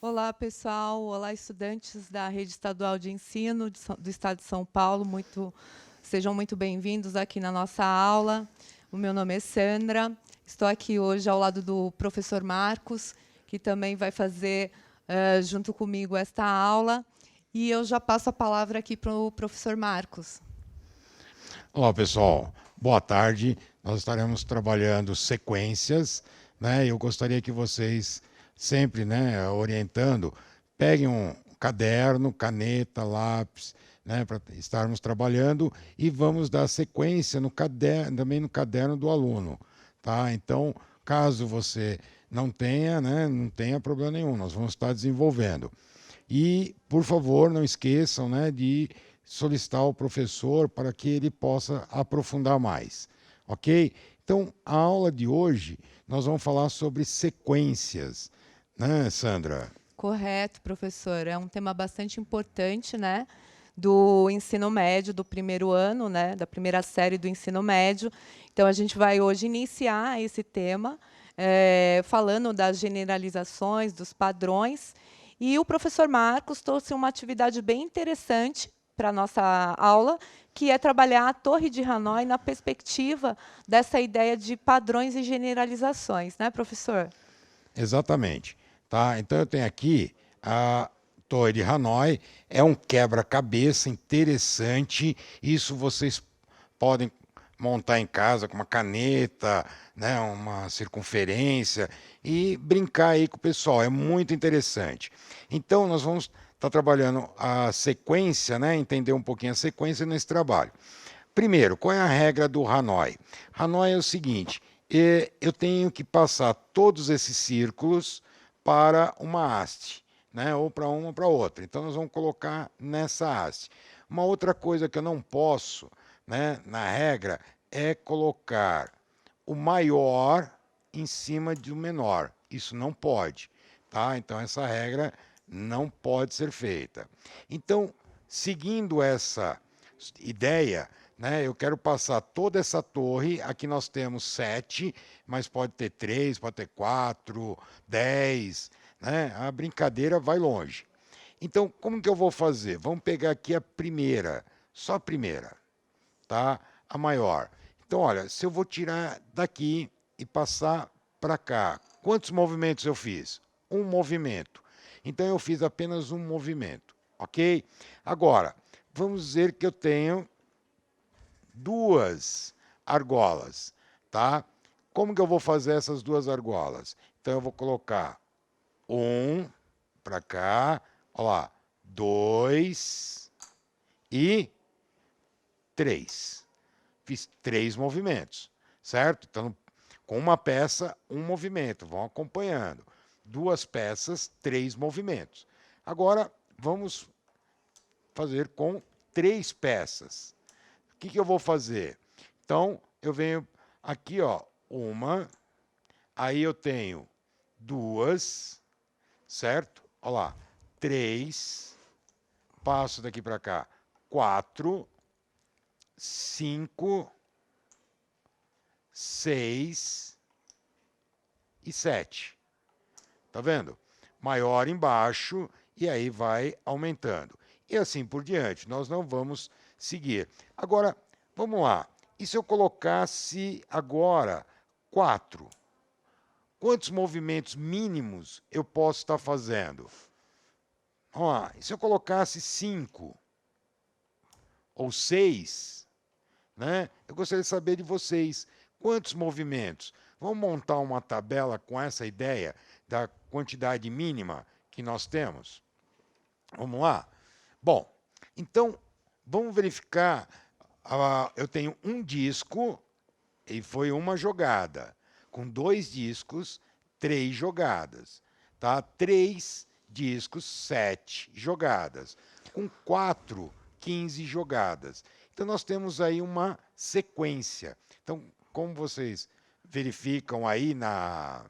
Olá, pessoal. Olá, estudantes da Rede Estadual de Ensino do Estado de São Paulo. Sejam muito bem-vindos aqui na nossa aula. O meu nome é Sandra. Estou aqui hoje ao lado do professor Marcos, que também vai fazer, junto comigo, esta aula. E eu já passo a palavra aqui para o professor Marcos. Olá, pessoal. Boa tarde. Nós estaremos trabalhando sequências, né? Eu gostaria que vocês sempre, né, orientando, peguem um caderno, caneta, lápis, né, para estarmos trabalhando e vamos dar sequência no caderno, também no caderno do aluno, tá? Então, caso você não tenha, né, não tenha problema nenhum, nós vamos estar desenvolvendo. E, por favor, não esqueçam, né, de solicitar ao professor para que ele possa aprofundar mais. Ok? Então, a aula de hoje, nós vamos falar sobre sequências, né, Sandra? Correto, professor. É um tema bastante importante, né, do ensino médio, do primeiro ano, né, da primeira série do ensino médio. Então, a gente vai hoje iniciar esse tema, falando das generalizações, dos padrões. E o professor Marcos trouxe uma atividade bem interessante para a nossa aula, que é trabalhar a Torre de Hanói na perspectiva dessa ideia de padrões e generalizações, né, professor? Exatamente. Tá? Então, eu tenho aqui a Torre de Hanói, é um quebra-cabeça interessante. Isso vocês podem montar em casa com uma caneta, né, uma circunferência e brincar aí com o pessoal. É muito interessante. Então, nós vamos estar trabalhando a sequência, né, entender um pouquinho a sequência nesse trabalho. Primeiro, qual é a regra do Hanói? Hanói é o seguinte: eu tenho que passar todos esses círculos para uma haste, né, ou para uma ou para outra. Então, nós vamos colocar nessa haste. Uma outra coisa que eu não posso, né, na regra, é colocar o maior em cima do menor. Isso não pode, tá? Então essa regra não pode ser feita. Então, seguindo essa ideia, né, eu quero passar toda essa torre. Aqui nós temos 7, mas pode ter 3, pode ter 4, 10, né? A brincadeira vai longe. Então, como que eu vou fazer? Vamos pegar aqui a primeira, só a primeira, tá? A maior. Então, olha, se eu vou tirar daqui e passar para cá, quantos movimentos eu fiz? Um movimento. Então, eu fiz apenas um movimento, ok? Agora, vamos dizer que eu tenho duas argolas, tá? Como que eu vou fazer essas duas argolas? Então, eu vou colocar um para cá, olha lá, dois e três. Fiz 3 movimentos, certo? Então, com uma peça, um movimento, vão acompanhando. 2 peças, 3 movimentos. Agora, vamos fazer com 3 peças. O que eu vou fazer? Então, eu venho aqui, ó, uma, aí eu tenho 2, certo? Olha lá, 3, passo daqui para cá, 4, 5, 6 e 7. Tá vendo? Maior embaixo e aí vai aumentando. E assim por diante. Nós não vamos seguir. Agora, vamos lá. E se eu colocasse agora 4? Quantos movimentos mínimos eu posso estar fazendo? Vamos lá. E se eu colocasse 5 ou 6? Né? Eu gostaria de saber de vocês quantos movimentos. Vamos montar uma tabela com essa ideia da quantidade mínima que nós temos? Vamos lá? Bom, então vamos verificar. Eu tenho um disco e foi uma jogada. Com 2 discos, 3 jogadas. Tá? 3 discos, 7 jogadas. Com 4, 15 jogadas. Então, nós temos aí uma sequência. Então, como vocês verificam aí na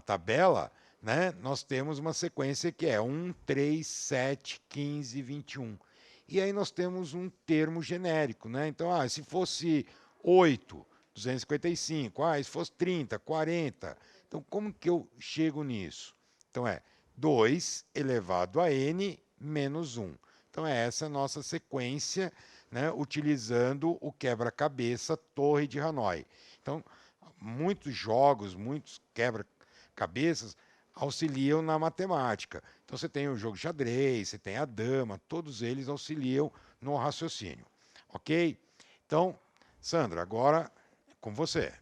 tabela, né, nós temos uma sequência que é 1, 3, 7, 15, 21. E aí nós temos um termo genérico. Né? Então, se fosse 8, 255. Se fosse 30, 40. Então, como que eu chego nisso? Então, é 2 elevado a n menos 1. Então, essa é a nossa sequência, né, utilizando o quebra-cabeça Torre de Hanoi. Então, muitos jogos, muitos quebra-cabeças auxiliam na matemática. Então, você tem o jogo de xadrez, você tem a dama, todos eles auxiliam no raciocínio. Ok? Então, Sandra, agora é com você.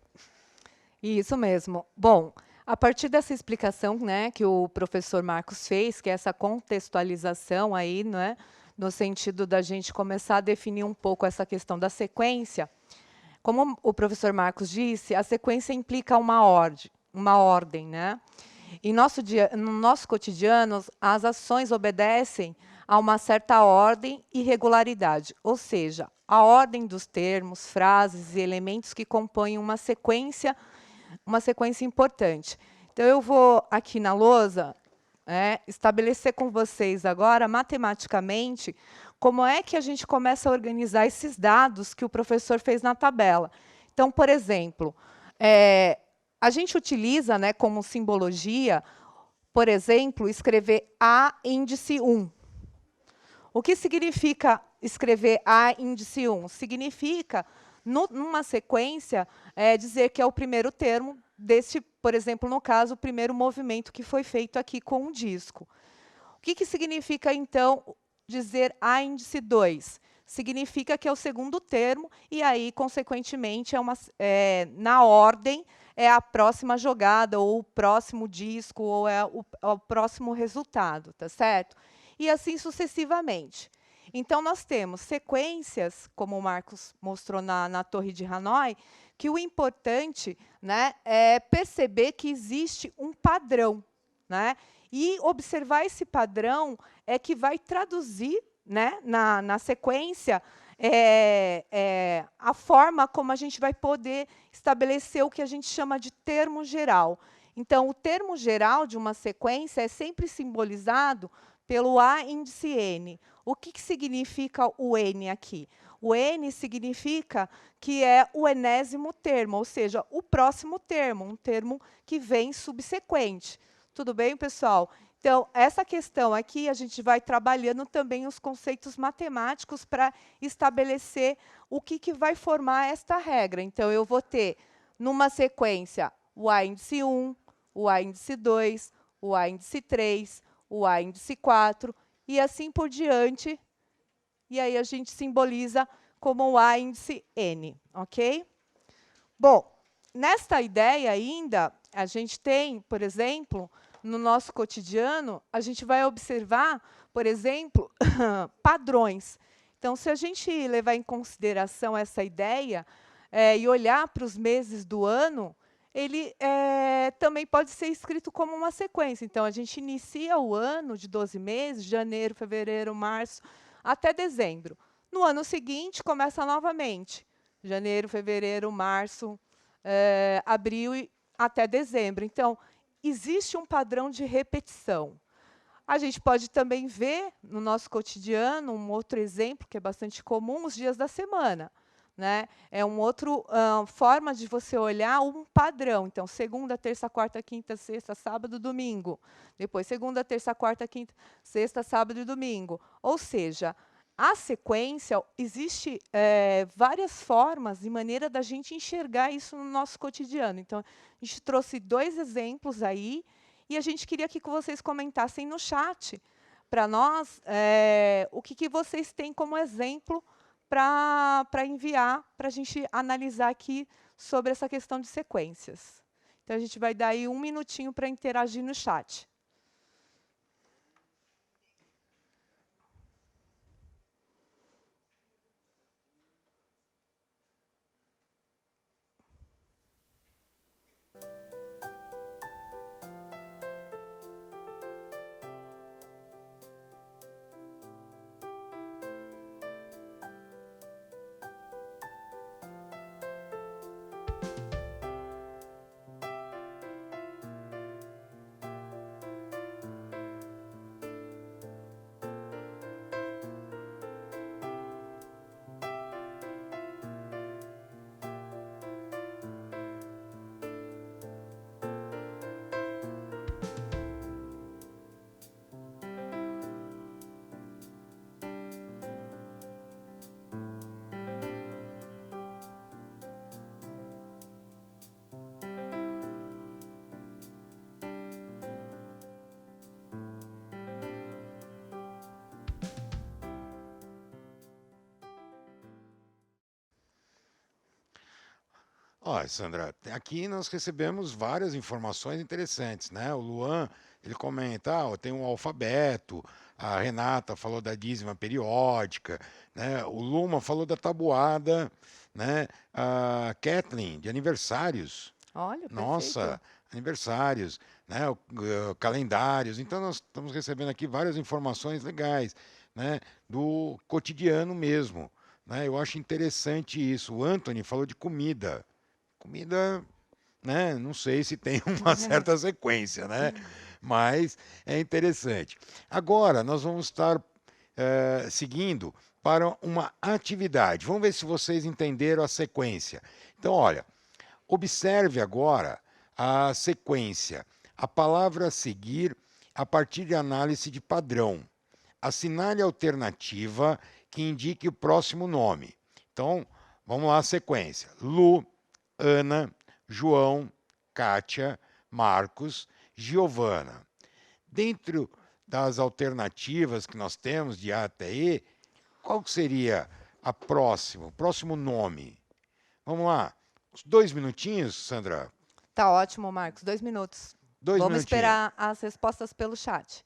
Isso mesmo. Bom, a partir dessa explicação, né, que o professor Marcos fez, que é essa contextualização aí, né, no sentido da gente começar a definir um pouco essa questão da sequência, como o professor Marcos disse, a sequência implica uma ordem, né? Em no nosso cotidiano, as ações obedecem a uma certa ordem e regularidade, ou seja, a ordem dos termos, frases e elementos que compõem uma sequência importante. Então, eu vou aqui na lousa estabelecer com vocês agora, matematicamente, como é que a gente começa a organizar esses dados que o professor fez na tabela. Então, por exemplo, a gente utiliza, né, como simbologia, por exemplo, escrever A índice 1. O que significa escrever A índice 1? Significa, numa sequência, dizer que é o primeiro termo desse, por exemplo, no caso, o primeiro movimento que foi feito aqui com o disco. O que significa, então, dizer A índice 2? Significa que é o segundo termo, e aí, consequentemente, na ordem, é a próxima jogada, ou o próximo disco, ou é o próximo resultado, tá certo? E assim sucessivamente. Então, nós temos sequências, como o Marcos mostrou na Torre de Hanoi, que o importante, né, é perceber que existe um padrão, né? E observar esse padrão é que vai traduzir, né, na sequência a forma como a gente vai poder estabelecer o que a gente chama de termo geral. Então, o termo geral de uma sequência é sempre simbolizado pelo A índice N. O que significa o N aqui? O N significa que é o enésimo termo, ou seja, o próximo termo, um termo que vem subsequente. Tudo bem, pessoal? Então, essa questão aqui, a gente vai trabalhando também os conceitos matemáticos para estabelecer o que vai formar esta regra. Então, eu vou ter, numa sequência, o A índice 1, o A índice 2, o A índice 3, o A índice 4, e assim por diante. E aí a gente simboliza como o A índice N, ok? Bom, nesta ideia ainda, a gente tem, por exemplo, no nosso cotidiano, a gente vai observar, por exemplo, padrões. Então, se a gente levar em consideração essa ideia e olhar para os meses do ano, ele também pode ser escrito como uma sequência. Então, a gente inicia o ano de 12 meses, janeiro, fevereiro, março, até dezembro. No ano seguinte, começa novamente. Janeiro, fevereiro, março, abril e até dezembro. Então, existe um padrão de repetição. A gente pode também ver, no nosso cotidiano, um outro exemplo, que é bastante comum, os dias da semana. Né? É uma outra forma de você olhar um padrão. Então, segunda, terça, quarta, quinta, sexta, sábado, domingo. Depois, segunda, terça, quarta, quinta, sexta, sábado e domingo. Ou seja, a sequência, existe várias formas e maneira da gente enxergar isso no nosso cotidiano. Então, a gente trouxe 2 exemplos aí, e a gente queria que vocês comentassem no chat para nós o que vocês têm como exemplo para enviar, para a gente analisar aqui sobre essa questão de sequências. Então, a gente vai dar aí 1 minutinho para interagir no chat. Olha, Sandra, aqui nós recebemos várias informações interessantes, né? O Luan, ele comenta, tem um alfabeto, a Renata falou da dízima periódica, né? O Luma falou da tabuada, né? A Kathleen, de aniversários. Olha, perfeito. Nossa, aniversários, né? Calendários. Então, nós estamos recebendo aqui várias informações legais, né? Do cotidiano mesmo, né? Eu acho interessante isso. O Anthony falou de comida. Comida, né? Não sei se tem uma certa sequência, né? Mas é interessante. Agora, nós vamos estar seguindo para uma atividade. Vamos ver se vocês entenderam a sequência. Então, olha, observe agora a sequência. A palavra a seguir a partir de análise de padrão. Assinale a alternativa que indique o próximo nome. Então, vamos lá a sequência. Lu, Ana, João, Kátia, Marcos, Giovana. Dentro das alternativas que nós temos de A até E, qual seria o próximo nome? Vamos lá. Uns 2 minutinhos, Sandra? Tá ótimo, Marcos. 2 minutos. 2 minutinhos. Esperar as respostas pelo chat.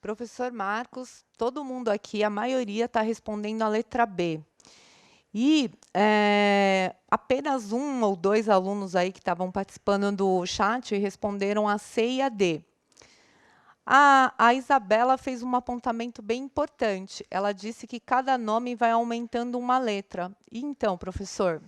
Professor Marcos, todo mundo aqui, a maioria está respondendo a letra B. E apenas 1 ou 2 alunos aí que estavam participando do chat responderam a C e a D. A Isabela fez um apontamento bem importante. Ela disse que cada nome vai aumentando uma letra. E então, professor?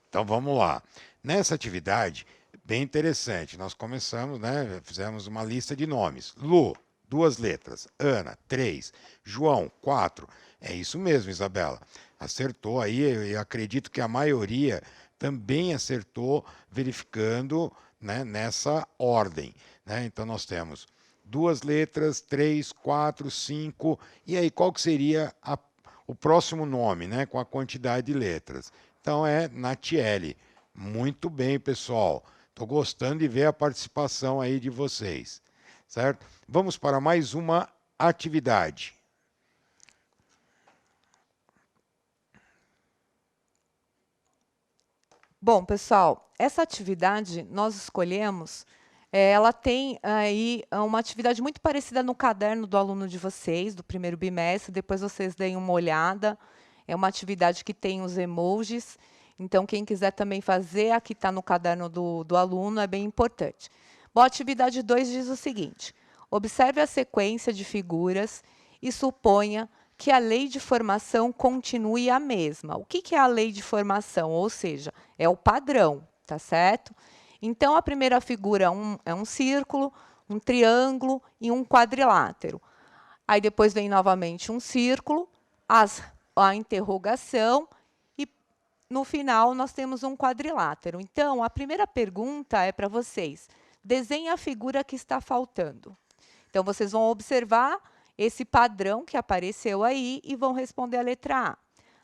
Então vamos lá. Nessa atividade, bem interessante, nós começamos, né? Fizemos uma lista de nomes. Lu, 2 letras. Ana, 3. João, 4. É isso mesmo, Isabela. Acertou aí, eu acredito que a maioria também acertou, verificando, né, nessa ordem, né? Então nós temos 2 letras, 3, 4, 5. E aí, qual que seria o próximo nome, né, com a quantidade de letras? Então é Natiele. Muito bem, pessoal. Estou gostando de ver a participação aí de vocês, certo? Vamos para mais uma atividade. Bom, pessoal, essa atividade nós escolhemos, ela tem aí uma atividade muito parecida no caderno do aluno de vocês, do primeiro bimestre, depois vocês deem uma olhada. É uma atividade que tem os emojis, então quem quiser também fazer, aqui está no caderno do aluno, é bem importante. Bom, a atividade 2 diz o seguinte: observe a sequência de figuras e suponha que a lei de formação continue a mesma. O que é a lei de formação? Ou seja, é o padrão, tá certo? Então, a primeira figura é um círculo, um triângulo e um quadrilátero. Aí depois vem novamente um círculo, a interrogação e no final nós temos um quadrilátero. Então, a primeira pergunta é para vocês. Desenhe a figura que está faltando. Então, vocês vão observar esse padrão que apareceu aí e vão responder a letra A.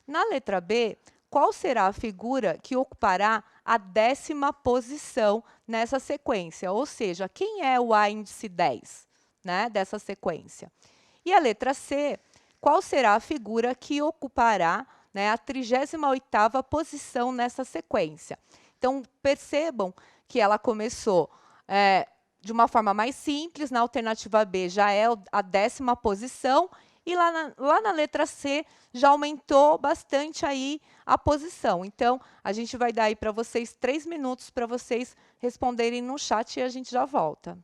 Na letra B, qual será a figura que ocupará a 10ª posição nessa sequência? Ou seja, quem é o A índice 10, né, dessa sequência? E a letra C, qual será a figura que ocupará, né, a 38ª posição nessa sequência? Então, percebam que ela começou de uma forma mais simples, na alternativa B já é a 10ª posição, e lá na letra C já aumentou bastante aí a posição. Então, a gente vai dar aí para vocês 3 minutos para vocês responderem no chat e a gente já volta.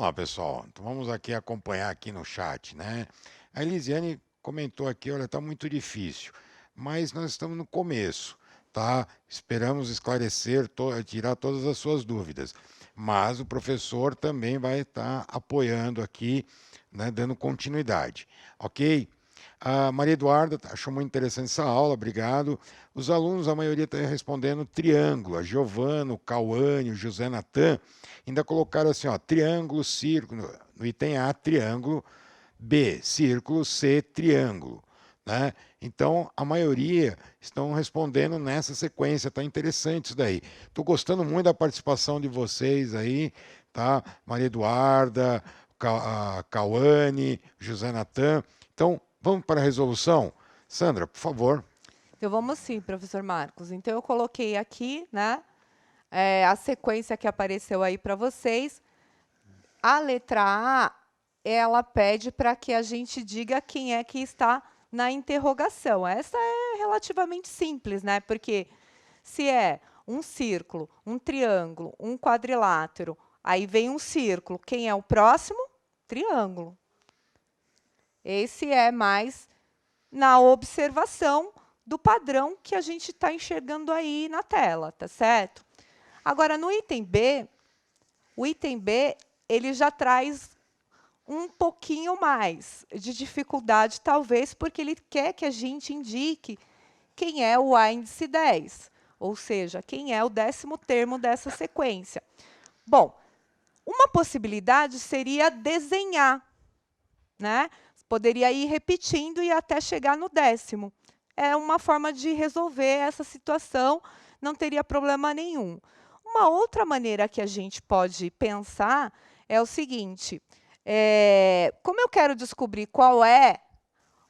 Ó, pessoal, então vamos aqui acompanhar aqui no chat, né? A Elisiane comentou aqui, olha, está muito difícil, mas nós estamos no começo, tá? Esperamos esclarecer, tirar todas as suas dúvidas, mas o professor também vai estar apoiando aqui, né, dando continuidade, ok? A Maria Eduarda achou muito interessante essa aula, obrigado. Os alunos, a maioria está respondendo triângulo. A Giovana, o Cauane, o José Natan, ainda colocaram assim, ó, triângulo, círculo, no item A, triângulo, B, círculo, C, triângulo. Né? Então, a maioria estão respondendo nessa sequência, está interessante isso daí. Estou gostando muito da participação de vocês aí, tá? Maria Eduarda, Cauane, José Natan. Então, vamos para a resolução? Sandra, por favor. Então, vamos sim, professor Marcos. Então, eu coloquei aqui, né, a sequência que apareceu aí para vocês. A letra A, ela pede para que a gente diga quem é que está na interrogação. Essa é relativamente simples, né? Porque se é um círculo, um triângulo, um quadrilátero, aí vem um círculo, quem é o próximo? Triângulo. Esse é mais na observação do padrão que a gente está enxergando aí na tela, tá certo? Agora, no item B, o item B, ele já traz um pouquinho mais de dificuldade, talvez, porque ele quer que a gente indique quem é o A índice 10, ou seja, quem é o 10º termo dessa sequência. Bom, uma possibilidade seria desenhar, né? Poderia ir repetindo e até chegar no 10º. É uma forma de resolver essa situação, não teria problema nenhum. Uma outra maneira que a gente pode pensar é o seguinte, como eu quero descobrir qual é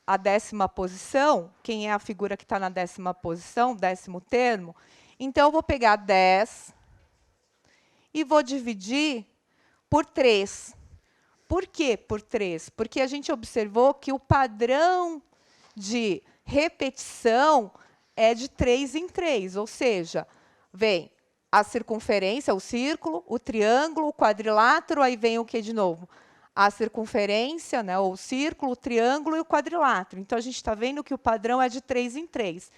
a 10ª posição, quem é a figura que está na 10ª posição, 10º termo, então eu vou pegar 10 e vou dividir por 3. Por que por 3? Porque a gente observou que o padrão de repetição é de 3 em 3, ou seja, vem a circunferência, o círculo, o triângulo, o quadrilátero, aí vem o que de novo? A circunferência, né, ou o círculo, o triângulo e o quadrilátero. Então, a gente está vendo que o padrão é de 3 em 3.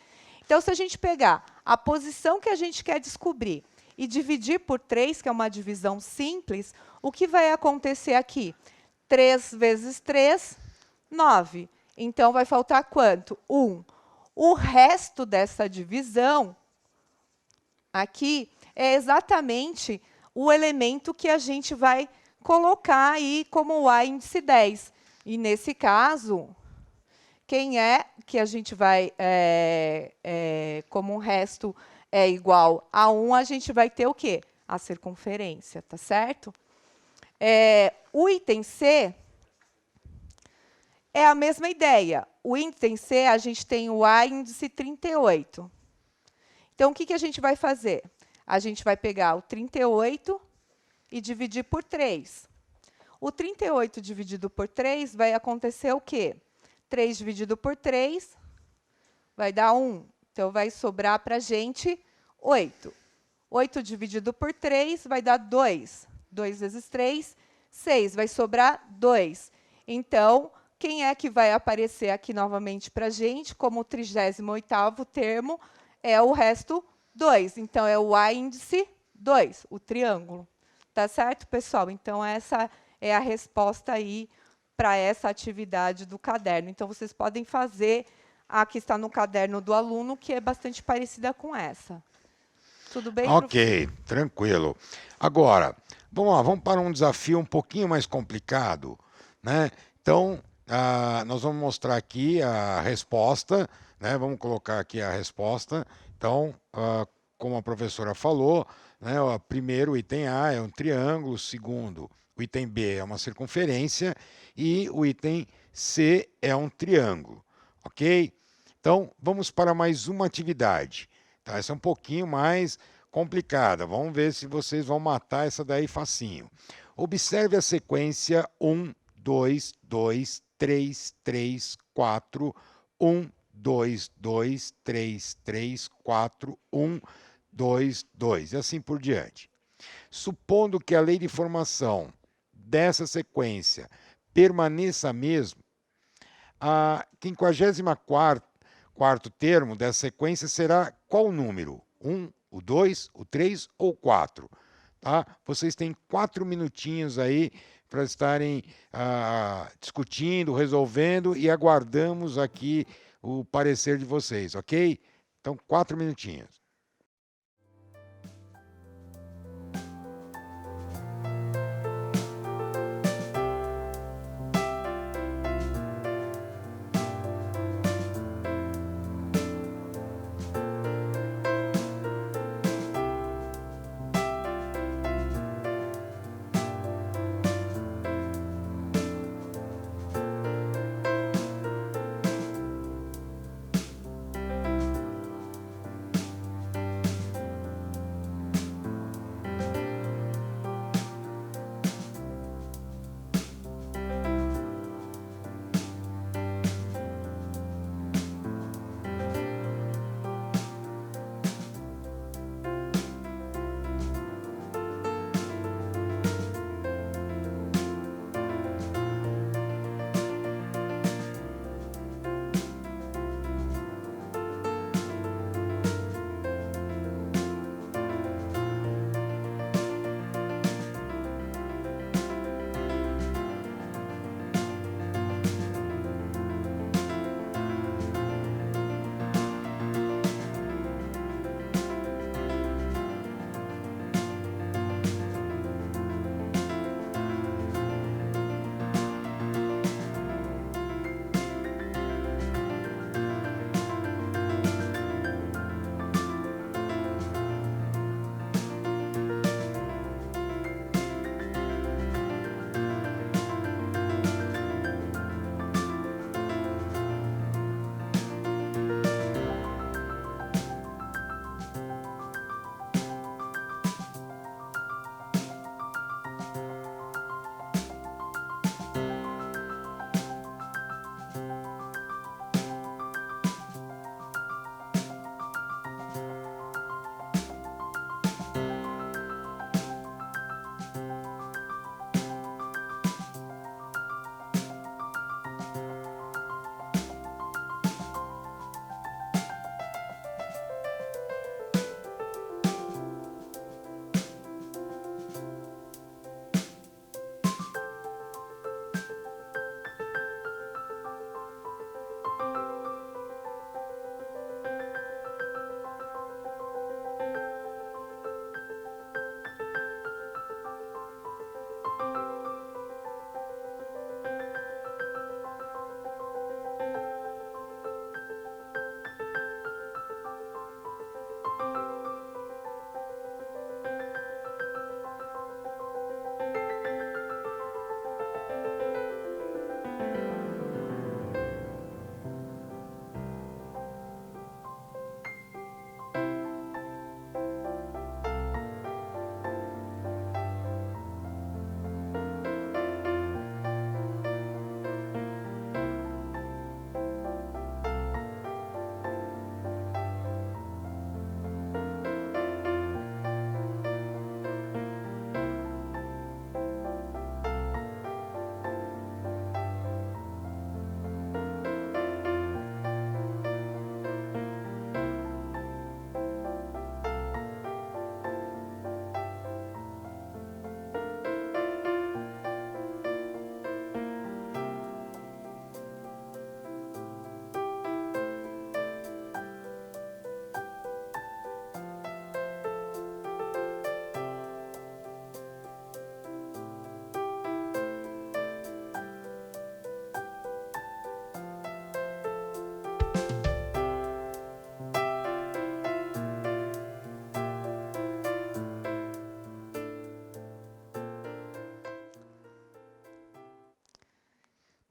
Então, se a gente pegar a posição que a gente quer descobrir e dividir por 3, que é uma divisão simples, o que vai acontecer aqui? 3 vezes 3, 9. Então, vai faltar quanto? 1. O resto dessa divisão aqui é exatamente o elemento que a gente vai colocar aí como o A índice 10. E, nesse caso, quem é que a gente vai, como o resto é igual a 1, a gente vai ter o quê? A circunferência, tá certo? O item C é a mesma ideia. O item C, a gente tem o A índice 38. Então, o que a gente vai fazer? A gente vai pegar o 38 e dividir por 3. O 38 dividido por 3 vai acontecer o quê? 3 dividido por 3 vai dar 1. Então, vai sobrar para a gente 8. 8 dividido por 3 vai dar 2. 2 vezes 3, 6. Vai sobrar 2. Então, quem é que vai aparecer aqui novamente para a gente como o 38º termo? É o resto 2. Então, é o A índice 2, o triângulo. Tá certo, pessoal? Então, essa é a resposta aí para essa atividade do caderno. Então, vocês podem fazer a que está no caderno do aluno, que é bastante parecida com essa. Tudo bem, Ok, tranquilo. Agora, vamos lá, vamos para um desafio um pouquinho mais complicado, né? Então, nós vamos mostrar aqui a resposta, né? Vamos colocar aqui a resposta. Então, como a professora falou, né, o primeiro, o item A é um triângulo, o segundo, o item B é uma circunferência e o item C é um triângulo, ok? Então, vamos para mais uma atividade. Tá? Essa é um pouquinho mais complicada. Vamos ver se vocês vão matar essa daí facinho. Observe a sequência 1, 2, 2, 3, 3, 4, 1, 2, 2, 3, 3, 4, 1, 2, 2, e assim por diante. Supondo que a lei de formação dessa sequência permaneça a mesma, a 54º termo dessa sequência será qual número? 1, o 2, o 3 ou o 4? Tá? Vocês têm 4 minutinhos aí para estarem discutindo, resolvendo e aguardamos aqui o parecer de vocês, ok? Então, 4 minutinhos.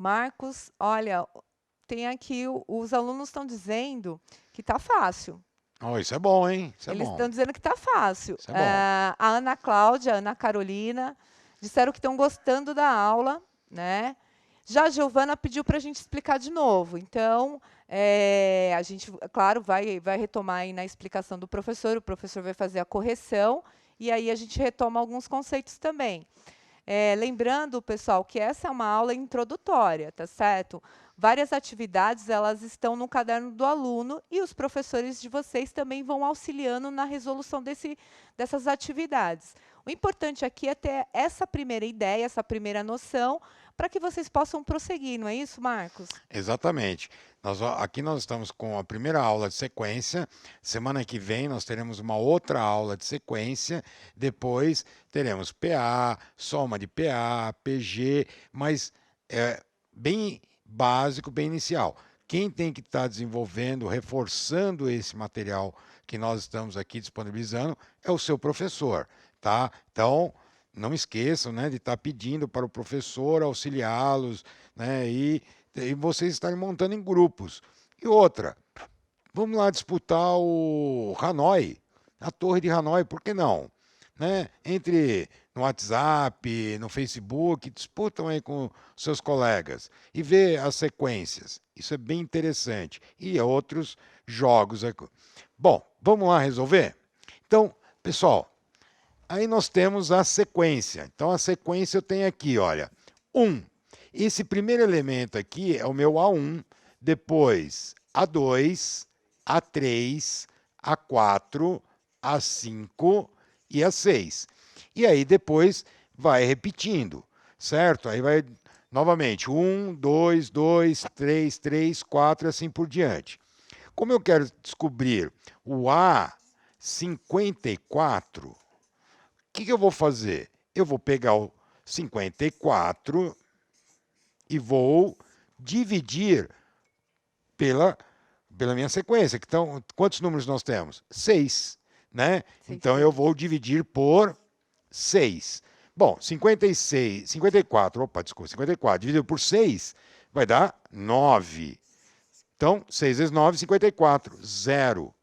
Marcos, olha, tem aqui, os alunos estão dizendo que está fácil. Oh, isso é bom, hein? Isso é Eles bom. estão dizendo que está fácil. Isso é bom. A Ana Cláudia, a Ana Carolina, disseram que estão gostando da aula, né? Já a Giovana pediu para a gente explicar de novo. Então, a gente, claro, vai retomar aí na explicação do professor, o professor vai fazer a correção, e aí a gente retoma alguns conceitos também. Lembrando, pessoal, que essa é uma aula introdutória, tá certo? Várias atividades, elas estão no caderno do aluno e os professores de vocês também vão auxiliando na resolução dessas atividades. O importante aqui é ter essa primeira ideia, essa primeira noção, para que vocês possam prosseguir, não é isso, Marcos? Exatamente. Aqui nós estamos com a primeira aula de sequência. Semana que vem nós teremos uma outra aula de sequência. Depois teremos PA, soma de PA, PG, mas bem básico, bem inicial. Quem tem que estar desenvolvendo, reforçando esse material que nós estamos aqui disponibilizando é o seu professor, tá? Então, não esqueçam, né, de estar pedindo para o professor auxiliá-los, né, e vocês estarem montando em grupos. E outra, vamos lá disputar o Hanoi, a Torre de Hanoi, por que não? Né? Entre no WhatsApp, no Facebook, disputam aí com seus colegas e vê as sequências. Isso é bem interessante. E outros jogos. Bom, vamos lá resolver? Então, pessoal, aí nós temos a sequência. Então, a sequência eu tenho aqui, olha, 1. Esse primeiro elemento aqui é o meu A1, depois A2, A3, A4, A5 e A6. E aí depois vai repetindo, certo? Aí vai novamente 1, 2, 2, 3, 3, 4 e assim por diante. Como eu quero descobrir o A54, o que eu vou fazer? Eu vou pegar o 54 e vou dividir pela minha sequência. Então, quantos números nós temos? 6, né? Então, eu vou dividir por 6. Bom, 54, opa, desculpa, 54 dividido por 6 vai dar 9. Então, 6 vezes 9, 54, 0.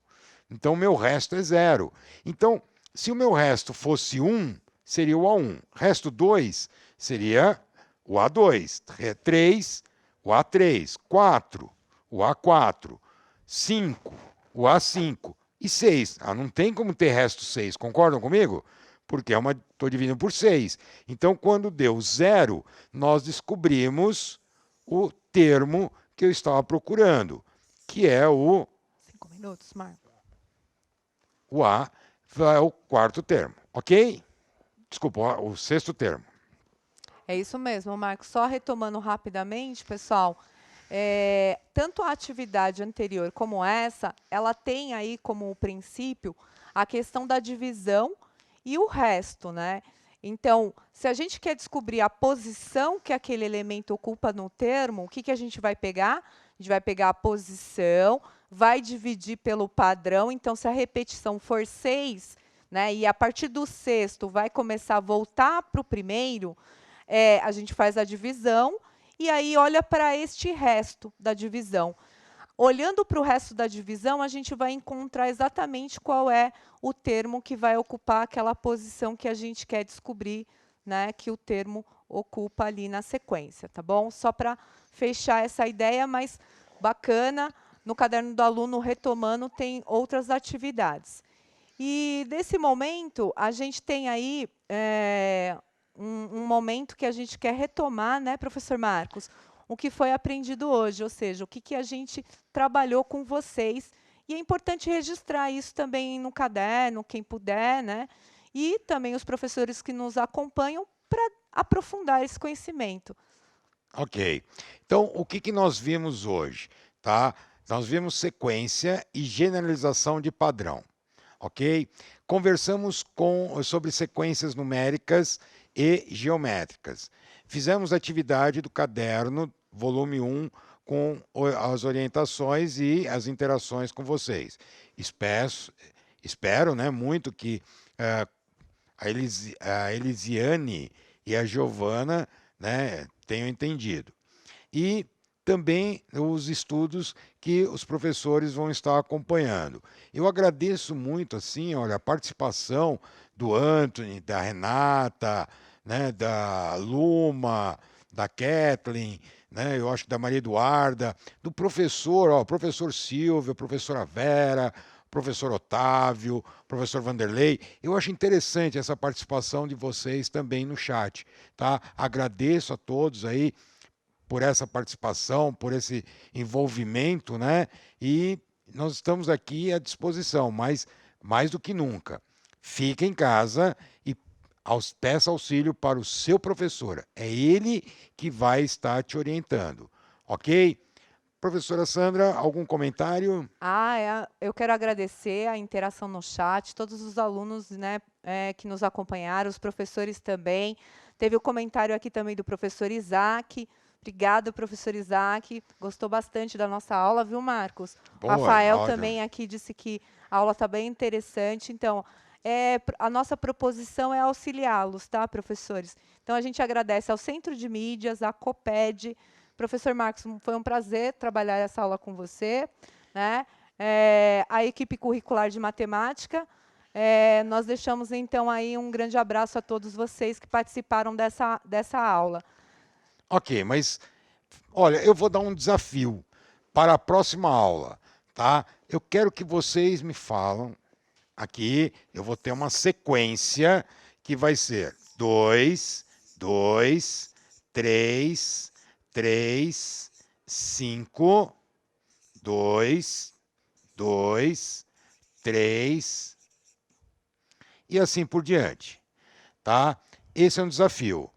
Então, o meu resto é 0. Então, se o meu resto fosse 1, seria o A1. Resto 2 seria o A2. 3, o A3. 4, o A4. 5, o A5. E 6. Não tem como ter resto 6. Concordam comigo? Porque estou dividindo por 6. Então, quando deu 0, nós descobrimos o termo que eu estava procurando, que é o 5 minutos, Marcos. O A é o quarto termo, ok? Desculpa, o sexto termo. É isso mesmo, Marcos. Só retomando rapidamente, pessoal, tanto a atividade anterior como essa, ela tem aí como princípio a questão da divisão e o resto, né? Então, se a gente quer descobrir a posição que aquele elemento ocupa no termo, o que a gente vai pegar? A gente vai pegar a posição, vai dividir pelo padrão. Então, se a repetição for 6, né, e a partir do sexto vai começar a voltar para o primeiro, a gente faz a divisão e aí olha para este resto da divisão. Olhando para o resto da divisão, a gente vai encontrar exatamente qual é o termo que vai ocupar aquela posição que a gente quer descobrir, né, que o termo ocupa ali na sequência, tá bom? Só para fechar essa ideia, mas bacana, no caderno do aluno, retomando, tem outras atividades. E, nesse momento, a gente tem aí um momento que a gente quer retomar, né, professor Marcos, o que foi aprendido hoje, ou seja, o que a gente trabalhou com vocês. E é importante registrar isso também no caderno, quem puder, né? E também os professores que nos acompanham para aprofundar esse conhecimento. Ok. Então, o que nós vimos hoje? Tá? Nós vimos sequência e generalização de padrão. Ok? Conversamos sobre sequências numéricas e geométricas. Fizemos atividade do caderno, volume 1, com as orientações e as interações com vocês. Espero, né, muito que a Elisiane e a Giovana, né, tenham entendido. e também os estudos que os professores vão estar acompanhando. Eu agradeço muito assim, olha, a participação do Anthony, da Renata, né, da Luma, da Kathleen, né, eu acho que da Maria Eduarda, do professor, ó, professor Silvio, professora Vera, professor Otávio, professor Vanderlei. Eu acho interessante essa participação de vocês também no chat, tá? Agradeço a todos aí por essa participação, por esse envolvimento, né? E nós estamos aqui à disposição, mas mais do que nunca, fique em casa e peça auxílio para o seu professor. É ele que vai estar te orientando, ok? Professora Sandra, algum comentário? Eu quero agradecer a interação no chat, todos os alunos, né, que nos acompanharam, os professores também. Teve o comentário aqui também do professor Isaac. Obrigada, professor Isaac. Gostou bastante da nossa aula, viu, Marcos? O Boa, Rafael ótimo. também aqui disse que a aula está bem interessante. Então, a nossa proposição é auxiliá-los, tá, professores? Então, a gente agradece ao Centro de Mídias, à COPED. Professor Marcos, foi um prazer trabalhar essa aula com você, né? A equipe curricular de matemática. Nós deixamos, então, aí um grande abraço a todos vocês que participaram dessa aula. Ok, mas olha, eu vou dar um desafio para a próxima aula, tá? Eu quero que vocês me falam aqui, eu vou ter uma sequência que vai ser 2, 2, 3, 3, 5, 2, 2, 3 e assim por diante, tá? Esse é um desafio.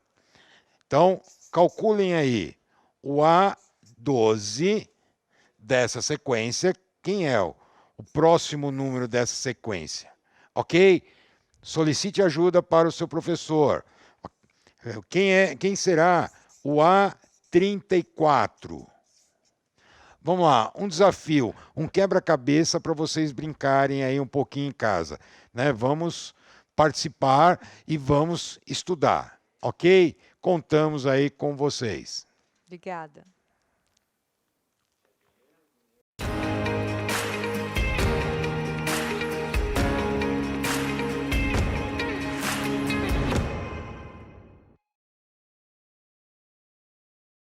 Então, calculem aí o A12 dessa sequência, quem é o próximo número dessa sequência, ok? Solicite ajuda para o seu professor. Quem será o A34? Vamos lá, um desafio, um quebra-cabeça para vocês brincarem aí um pouquinho em casa, né? Vamos participar e vamos estudar, ok? Contamos aí com vocês. Obrigada.